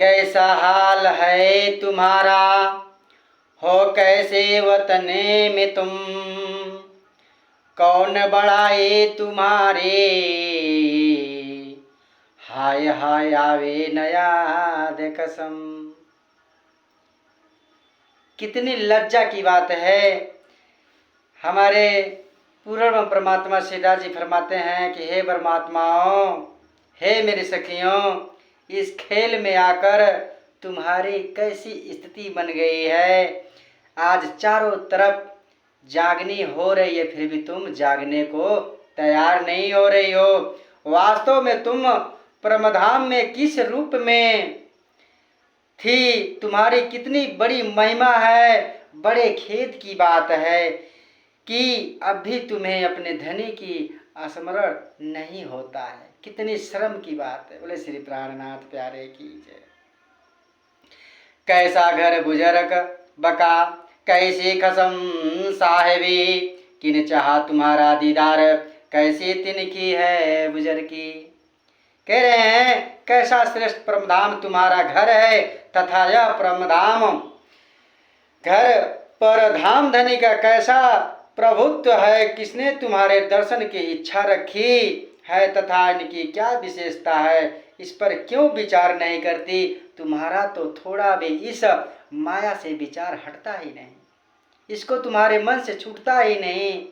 कैसा हाल है तुम्हारा, हो कैसे वतने में तुम, कौन बढ़ाए तुम्हारे, हाय हाय आवे न याद कसम। कितनी लज्जा की बात है। हमारे पूर्ण परमात्मा श्रीदास जी फरमाते हैं कि हे परमात्माओं, हे मेरी सखियों, इस खेल में आकर तुम्हारी कैसी स्थिति बन गई है। आज चारों तरफ जागनी हो रही है, फिर भी तुम जागने को तैयार नहीं हो रही हो। वास्तव में तुम परमधाम में किस रूप में थी, तुम्हारी कितनी बड़ी महिमा है। बड़े खेद की बात है कि अब भी तुम्हें अपने धनी की स्मरण नहीं होता है। कितनी शर्म की बात है। बोले श्री प्राणनाथ प्यारे की जय। कैसा घर बुजरक बका, कैसी खसम साहेबी, किन चाहा तुम्हारा दीदार, कैसी तिनकी है बुजर की। कह रहे हैं कैसा श्रेष्ठ परमधाम तुम्हारा घर है, तथा यह परमधाम घर पर धाम धनी का कैसा प्रभुत्व है। किसने तुम्हारे दर्शन की इच्छा रखी है, तथा इनकी क्या विशेषता है, इस पर क्यों विचार नहीं करती। तुम्हारा तो थोड़ा भी इस माया से विचार हटता ही नहीं, इसको तुम्हारे मन से छूटता ही नहीं।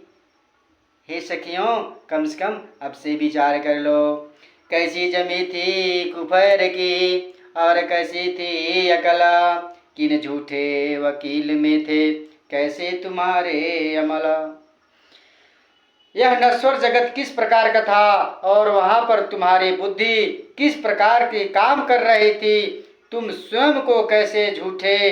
हे सखियों, कम से कम अब से विचार कर लो। कैसी जमी थी कुफर की, और कैसी थी अकला, किन झूठे वकील में थे, कैसे तुम्हारे अमल। यह नश्वर जगत किस प्रकार का था, और वहां पर तुम्हारी बुद्धि किस प्रकार के काम कर रही थी। तुम स्वयं को कैसे झूठे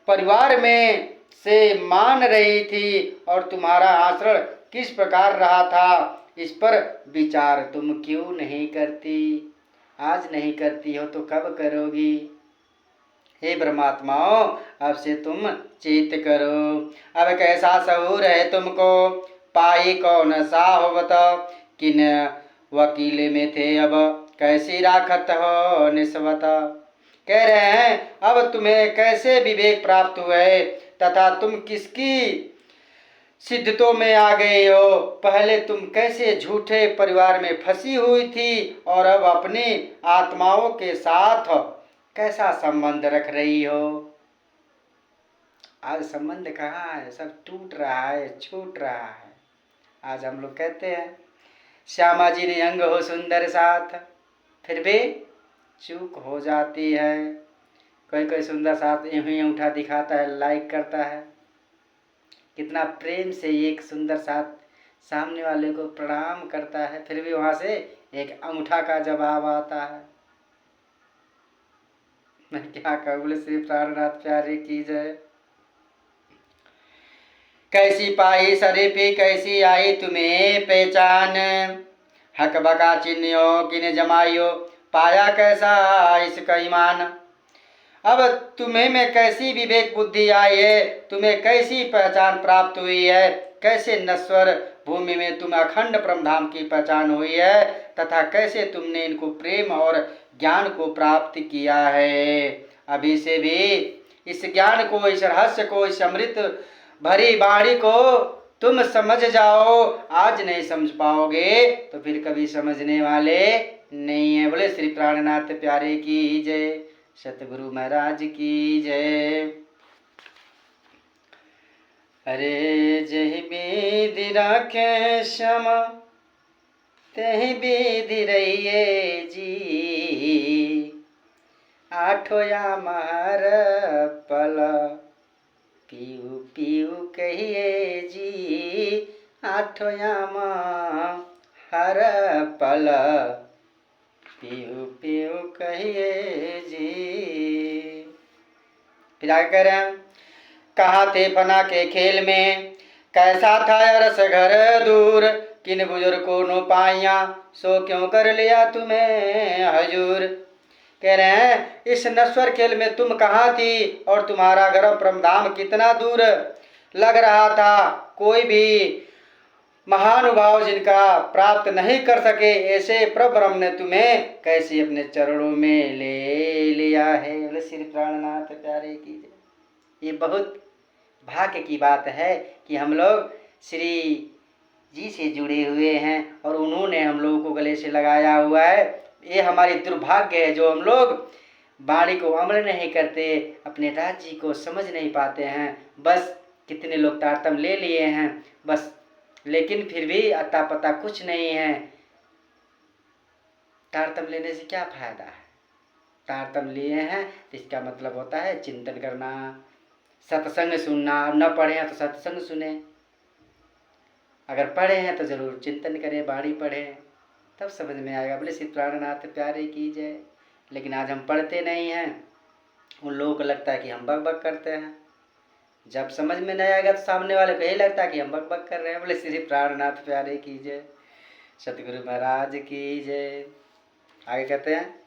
परिवार में से मान रही थी, और तुम्हारा आचरण किस प्रकार रहा था, इस पर विचार तुम क्यों नहीं करती। आज नहीं करती हो तो कब करोगी। हे परमात्माओ, अब से तुम चेत करो। अब कैसा सहूर है तुमको, पाई कौन सा होवत, किन वकील में थे अब, कैसी राखत हो निस्वत। कह रहे हैं अब तुम्हें कैसे विवेक प्राप्त हुए, तथा तुम किसकी सिद्धतों में आ गए हो। पहले तुम कैसे झूठे परिवार में फंसी हुई थी, और अब अपनी आत्माओं के साथ कैसा संबंध रख रही हो। आज संबंध कहाँ है, सब टूट रहा है, छूट रहा है। आज हम लोग कहते हैं श्यामा जी ने अंग हो सुंदर साथ, फिर भी चूक हो जाती है। कोई कोई सुंदर साथ यूं ही अंगूठा दिखाता है, लाइक करता है, कितना प्रेम से एक सुंदर साथ सामने वाले को प्रणाम करता है, फिर भी वहां से एक अंगूठा का जवाब आता है। मैं क्या कहूँ। बोले श्री प्राणनाथ प्यारे की जय। कैसी पाई शरीफी, कैसी आई तुम्हें पहचान, हक बका चिन्हो किने जमाइयो, पाया कैसा इसका ईमान। अब तुम्हें में कैसी विवेक बुद्धि आई है, तुम्हें कैसी पहचान प्राप्त हुई है, कैसे नश्वर भूमि में तुम अखंड ब्रह्मधाम की पहचान हुई है, तथा कैसे तुमने इनको प्रेम और ज्ञान को प्राप्त किया है। अभी से भी इस ज्ञान को, इस रहस्य को, इस अमृत भरी वाणी को तुम समझ जाओ। आज नहीं समझ पाओगे तो फिर कभी समझने वाले नहीं है। बोले श्री प्राणनाथ प्यारे की जय, सतगुरु महाराज की जय। अरे जही विधि राखे श्याम, तही विधि रहिए जी, आठो या महर पल, पीऊ पीऊ कहिए जी, आठो या महर पल, पीऊ पीऊ कहिए जी। फिर आगे कह रहे हैं कहाँ थे फना के खेल में, कैसा था रस घर दूर, किन बुजुर्ग को नो पाइया, सो क्यों कर लिया तुम्हें हजूर। कह रहे हैं इस नश्वर खेल में तुम कहाँ थी, और तुम्हारा घर परमधाम कितना दूर लग रहा था। कोई भी महानुभाव जिनका प्राप्त नहीं कर सके, ऐसे प्रब्रह्म ने तुम्हें कैसे अपने चरणों में ले लिया है। बोले श्री प्राणनाथ प्यारे की जय। ये बहुत भाग्य की बात है कि हम लोग श्री जी से जुड़े हुए हैं और उन्होंने हम लोगों को गले से लगाया हुआ है। ये हमारी दुर्भाग्य है जो हम लोग वाणी को अमल नहीं करते, अपने राज्य को समझ नहीं पाते हैं। बस कितने लोग तारतम ले लिए हैं बस, लेकिन फिर भी अता पता कुछ नहीं है। तारतम लेने से क्या फायदा है? तारतम लिए हैं तो इसका मतलब होता है चिंतन करना, सत्संग सुनना। न पढ़े हैं तो सत्संग सुने, अगर पढ़े हैं तो जरूर चिंतन करें, वाणी पढ़ें, तब समझ में आएगा। बोले श्री प्राणनाथ प्यारे की जय। लेकिन आज हम पढ़ते नहीं हैं, उन लोगों को लगता है कि हम बक बक करते हैं। जब समझ में नहीं आएगा तो सामने वाले को यही लगता है कि हम बक बक कर रहे हैं। बोले श्री प्राणनाथ प्यारे की जय, सतगुरु महाराज की जय। आगे कहते हैं